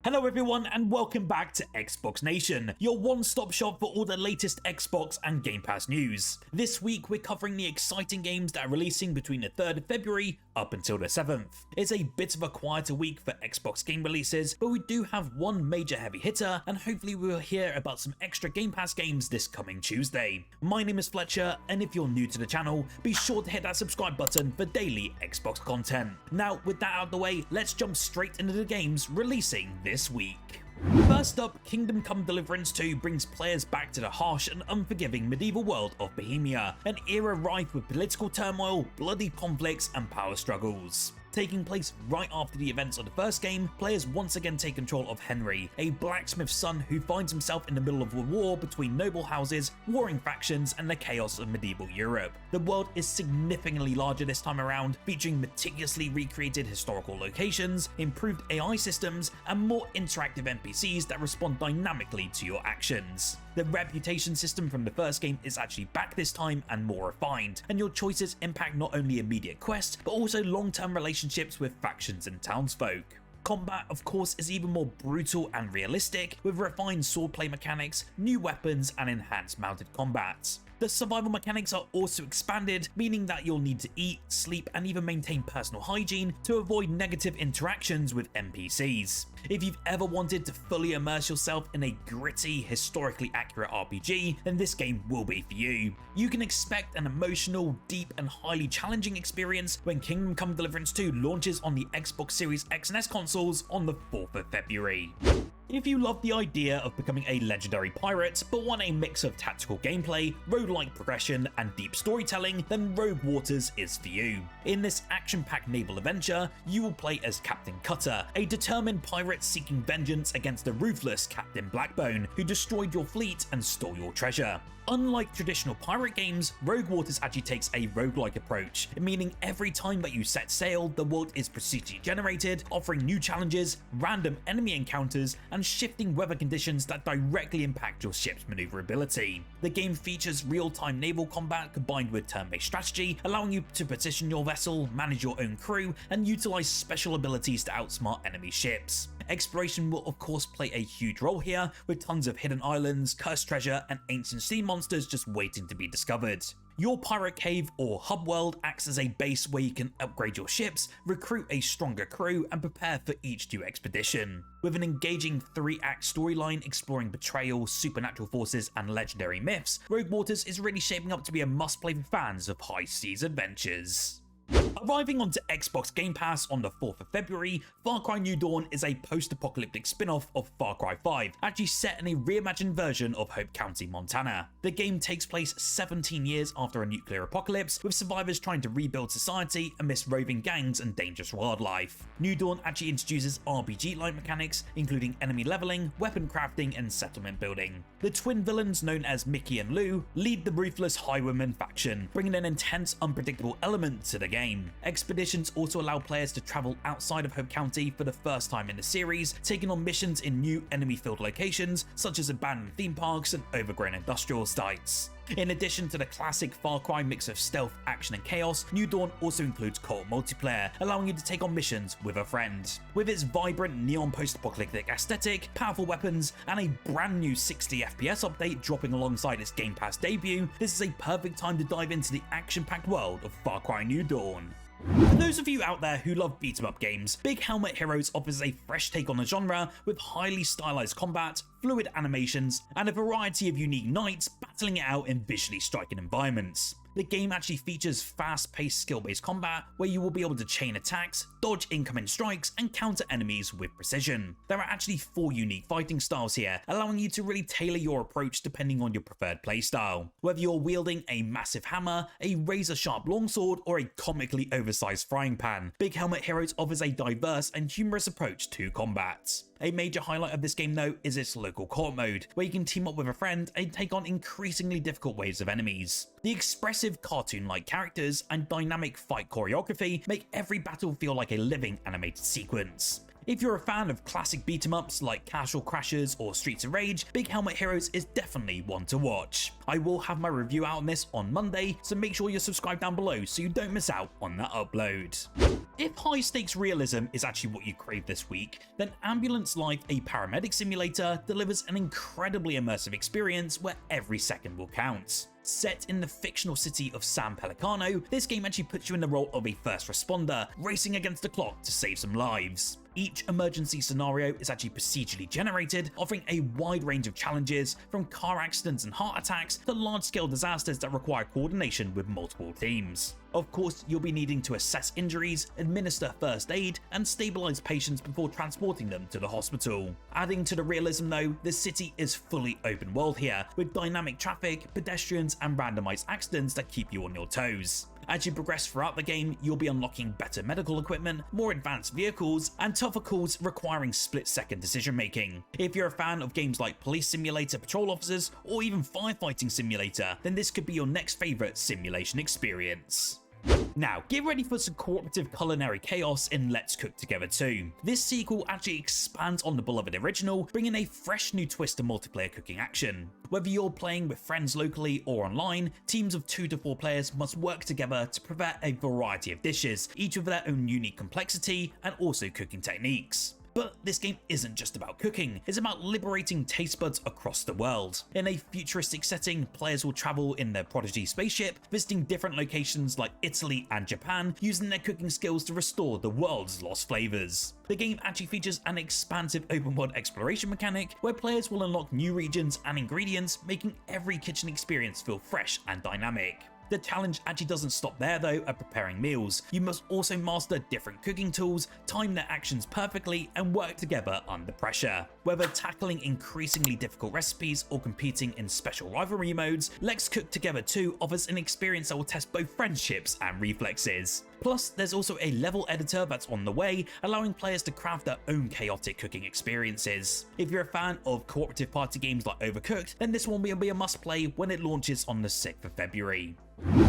Hello everyone and welcome back to Xbox Nation, your one-stop shop for all the latest Xbox and Game Pass news. This week we're covering the exciting games that are releasing between the 3rd of February up until the 7th. It's a bit of a quieter week for Xbox game releases, but we do have one major heavy hitter and hopefully we will hear about some extra Game Pass games this coming Tuesday. My name is Fletcher, and if you're new to the channel, be sure to hit that subscribe button for daily Xbox content. Now with that out of the way, let's jump straight into the games releasing this week. First up, Kingdom Come Deliverance 2 brings players back to the harsh and unforgiving medieval world of Bohemia, an era rife with political turmoil, bloody conflicts and power struggles. Taking place right after the events of the first game, players once again take control of Henry, a blacksmith's son who finds himself in the middle of a war between noble houses, warring factions, and the chaos of medieval Europe. The world is significantly larger this time around, featuring meticulously recreated historical locations, improved AI systems, and more interactive NPCs that respond dynamically to your actions. The reputation system from the first game is actually back this time and more refined, and your choices impact not only immediate quests, but also long-term relationships with factions and townsfolk. Combat, of course, is even more brutal and realistic, with refined swordplay mechanics, new weapons, and enhanced mounted combats. The survival mechanics are also expanded, meaning that you'll need to eat, sleep, and even maintain personal hygiene to avoid negative interactions with NPCs. If you've ever wanted to fully immerse yourself in a gritty, historically accurate RPG, then this game will be for you. You can expect an emotional, deep, and highly challenging experience when Kingdom Come Deliverance 2 launches on the Xbox Series X and S consoles on the 4th of February. If you love the idea of becoming a legendary pirate, but want a mix of tactical gameplay, roguelike progression, and deep storytelling, then Rogue Waters is for you. In this action-packed naval adventure, you will play as Captain Cutter, a determined pirate seeking vengeance against the ruthless Captain Blackbone, who destroyed your fleet and stole your treasure. Unlike traditional pirate games, Rogue Waters actually takes a roguelike approach, meaning every time that you set sail, the world is procedurally generated, offering new challenges, random enemy encounters, and shifting weather conditions that directly impact your ship's maneuverability. The game features real-time naval combat combined with turn-based strategy, allowing you to position your vessel, manage your own crew, and utilize special abilities to outsmart enemy ships. Exploration will of course play a huge role here, with tons of hidden islands, cursed treasure, and ancient sea monsters just waiting to be discovered. Your pirate cave or hub world acts as a base where you can upgrade your ships, recruit a stronger crew, and prepare for each new expedition. With an engaging 3-act storyline exploring betrayal, supernatural forces, and legendary myths, Rogue Waters is really shaping up to be a must-play for fans of high seas adventures. Arriving onto Xbox Game Pass on the 4th of February, Far Cry New Dawn is a post-apocalyptic spin-off of Far Cry 5, actually set in a reimagined version of Hope County, Montana. The game takes place 17 years after a nuclear apocalypse, with survivors trying to rebuild society amidst roving gangs and dangerous wildlife. New Dawn actually introduces RPG-like mechanics, including enemy leveling, weapon crafting, and settlement building. The twin villains known as Mickey and Lou lead the ruthless Highwayman faction, bringing an intense, unpredictable element to the game. Expeditions also allow players to travel outside of Hope County for the first time in the series, taking on missions in new enemy-filled locations such as abandoned theme parks and overgrown industrial sites. In addition to the classic Far Cry mix of stealth, action, and chaos, New Dawn also includes co-op multiplayer, allowing you to take on missions with a friend. With its vibrant neon post-apocalyptic aesthetic, powerful weapons, and a brand new 60 FPS update dropping alongside its Game Pass debut, this is a perfect time to dive into the action-packed world of Far Cry New Dawn. For those of you out there who love beat-em-up games, Big Helmet Heroes offers a fresh take on the genre with highly stylized combat, fluid animations, and a variety of unique knights battling it out in visually striking environments. The game actually features fast-paced skill-based combat where you will be able to chain attacks, dodge incoming strikes, and counter enemies with precision. There are actually 4 unique fighting styles here, allowing you to really tailor your approach depending on your preferred playstyle. Whether you're wielding a massive hammer, a razor-sharp longsword, or a comically oversized frying pan, Big Helmet Heroes offers a diverse and humorous approach to combat. A major highlight of this game though is its local co-op mode, where you can team up with a friend and take on increasingly difficult waves of enemies. The expressive cartoon-like characters and dynamic fight choreography make every battle feel like a living animated sequence. If you're a fan of classic beat-em-ups like Castle Crashers or Streets of Rage, Big Helmet Heroes is definitely one to watch. I will have my review out on this on Monday, so make sure you're subscribed down below so you don't miss out on that upload. If high-stakes realism is actually what you crave this week, then Ambulance Life, a paramedic simulator, delivers an incredibly immersive experience where every second will count. Set in the fictional city of San Pellicano, this game actually puts you in the role of a first responder, racing against the clock to save some lives. Each emergency scenario is actually procedurally generated, offering a wide range of challenges, from car accidents and heart attacks to large-scale disasters that require coordination with multiple teams. Of course, you'll be needing to assess injuries, administer first aid, and stabilize patients before transporting them to the hospital. Adding to the realism though, the city is fully open world here, with dynamic traffic, pedestrians, and randomized accidents that keep you on your toes. As you progress throughout the game, you'll be unlocking better medical equipment, more advanced vehicles, and tougher calls requiring split-second decision-making. If you're a fan of games like Police Simulator Patrol Officers, or even Firefighting Simulator, then this could be your next favorite simulation experience. Now, get ready for some cooperative culinary chaos in Let's Cook Together 2. This sequel actually expands on the beloved original, bringing a fresh new twist to multiplayer cooking action. Whether you're playing with friends locally or online, teams of 2 to 4 players must work together to prepare a variety of dishes, each with their own unique complexity and also cooking techniques. But this game isn't just about cooking, it's about liberating taste buds across the world. In a futuristic setting, players will travel in their Prodigy spaceship, visiting different locations like Italy and Japan, using their cooking skills to restore the world's lost flavors. The game actually features an expansive open-world exploration mechanic, where players will unlock new regions and ingredients, making every kitchen experience feel fresh and dynamic. The challenge actually doesn't stop there though at preparing meals. You must also master different cooking tools, time their actions perfectly, and work together under pressure. Whether tackling increasingly difficult recipes or competing in special rivalry modes, Let's Cook Together 2 offers an experience that will test both friendships and reflexes. Plus, there's also a level editor that's on the way, allowing players to craft their own chaotic cooking experiences. If you're a fan of cooperative party games like Overcooked, then this one will be a must-play when it launches on the 6th of February.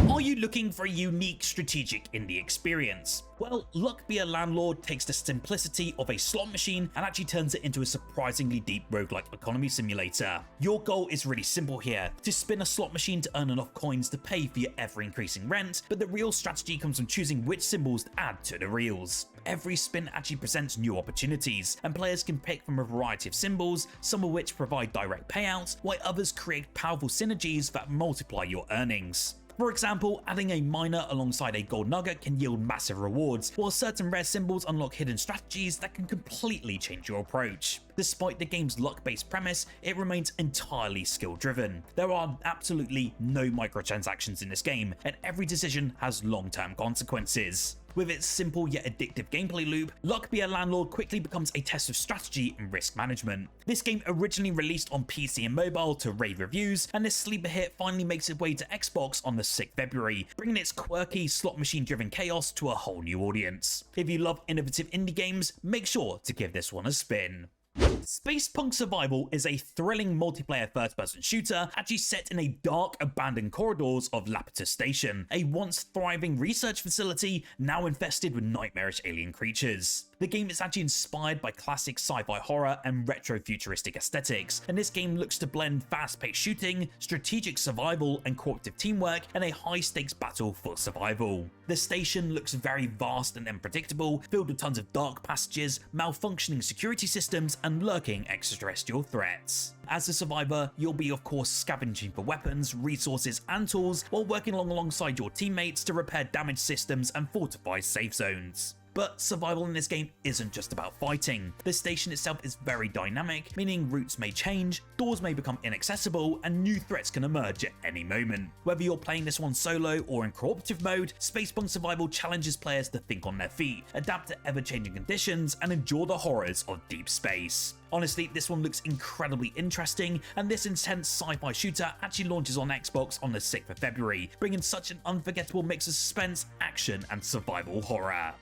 Are you looking for a unique strategic indie experience? Well, Luck Be a Landlord takes the simplicity of a slot machine and actually turns it into a surprisingly deep roguelike economy simulator. Your goal is really simple here, to spin a slot machine to earn enough coins to pay for your ever-increasing rent, but the real strategy comes from choosing which symbols to add to the reels. Every spin actually presents new opportunities, and players can pick from a variety of symbols, some of which provide direct payouts, while others create powerful synergies that multiply your earnings. For example, adding a miner alongside a gold nugget can yield massive rewards, while certain rare symbols unlock hidden strategies that can completely change your approach. Despite the game's luck-based premise, it remains entirely skill-driven. There are absolutely no microtransactions in this game, and every decision has long-term consequences. With its simple yet addictive gameplay loop, Luck Be a Landlord quickly becomes a test of strategy and risk management. This game originally released on PC and mobile to rave reviews, and this sleeper hit finally makes its way to Xbox on the 6th of February, bringing its quirky, slot machine-driven chaos to a whole new audience. If you love innovative indie games, make sure to give this one a spin. SpacePunk Survival is a thrilling multiplayer first-person shooter actually set in a dark, abandoned corridors of Lapetus Station, a once thriving research facility now infested with nightmarish alien creatures. The game is actually inspired by classic sci-fi horror and retro-futuristic aesthetics, and this game looks to blend fast-paced shooting, strategic survival, and cooperative teamwork in a high-stakes battle for survival. The station looks very vast and unpredictable, filled with tons of dark passages, malfunctioning security systems, and lurking extraterrestrial threats. As a survivor, you'll be of course scavenging for weapons, resources, and tools while working alongside your teammates to repair damaged systems and fortify safe zones. But survival in this game isn't just about fighting. The station itself is very dynamic, meaning routes may change, doors may become inaccessible, and new threats can emerge at any moment. Whether you're playing this one solo or in cooperative mode, SpacePunk Survival challenges players to think on their feet, adapt to ever-changing conditions, and endure the horrors of deep space. Honestly, this one looks incredibly interesting, and this intense sci-fi shooter actually launches on Xbox on the 6th of February, bringing such an unforgettable mix of suspense, action, and survival horror.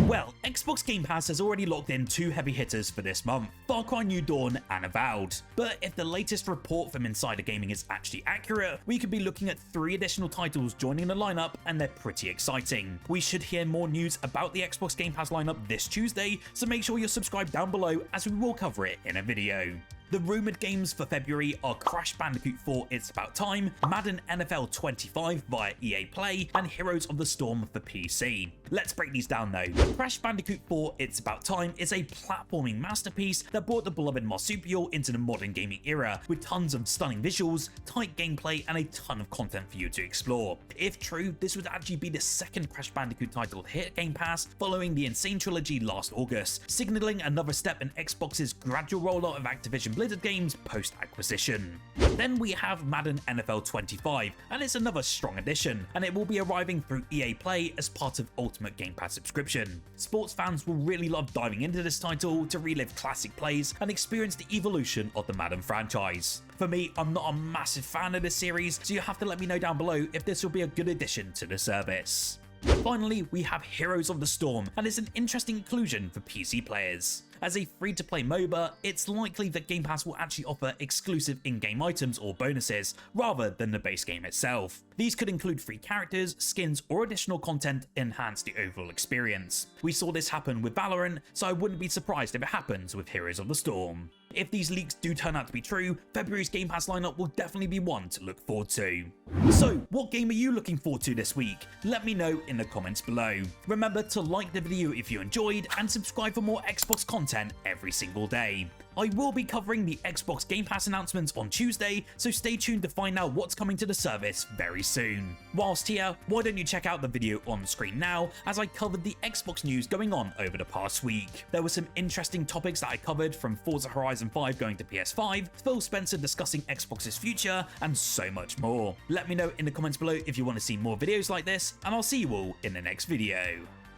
Well, Xbox Game Pass has already locked in 2 heavy hitters for this month, Far Cry New Dawn and Avowed. But if the latest report from Insider Gaming is actually accurate, we could be looking at 3 additional titles joining the lineup, and they're pretty exciting. We should hear more news about the Xbox Game Pass lineup this Tuesday, so make sure you're subscribed down below as we will cover it in a video. The rumoured games for February are Crash Bandicoot 4 It's About Time, Madden NFL 25 via EA Play, and Heroes of the Storm for PC. Let's break these down though. Crash Bandicoot 4 It's About Time is a platforming masterpiece that brought the beloved marsupial into the modern gaming era, with tons of stunning visuals, tight gameplay, and a ton of content for you to explore. If true, this would actually be the second Crash Bandicoot title to hit Game Pass following the Insane Trilogy last August, signalling another step in Xbox's gradual rollout of Activision Blizzard games post-acquisition. Then we have Madden NFL 25, and it's another strong addition, and it will be arriving through EA Play as part of Ultimate Game Pass subscription. Sports fans will really love diving into this title to relive classic plays and experience the evolution of the Madden franchise. For me, I'm not a massive fan of this series, so you have to let me know down below if this will be a good addition to the service. Finally, we have Heroes of the Storm, and it's an interesting inclusion for PC players. As a free-to-play MOBA, it's likely that Game Pass will actually offer exclusive in-game items or bonuses, rather than the base game itself. These could include free characters, skins, or additional content to enhance the overall experience. We saw this happen with Valorant, so I wouldn't be surprised if it happens with Heroes of the Storm. If these leaks do turn out to be true, February's Game Pass lineup will definitely be one to look forward to. So, what game are you looking forward to this week? Let me know in the comments below. Remember to like the video if you enjoyed, and subscribe for more Xbox content every single day. I will be covering the Xbox Game Pass announcements on Tuesday, so stay tuned to find out what's coming to the service very soon. Whilst here, why don't you check out the video on screen now, as I covered the Xbox news going on over the past week. There were some interesting topics that I covered, from Forza Horizon 5 going to PS5, Phil Spencer discussing Xbox's future, and so much more. Let me know in the comments below if you want to see more videos like this, and I'll see you all in the next video.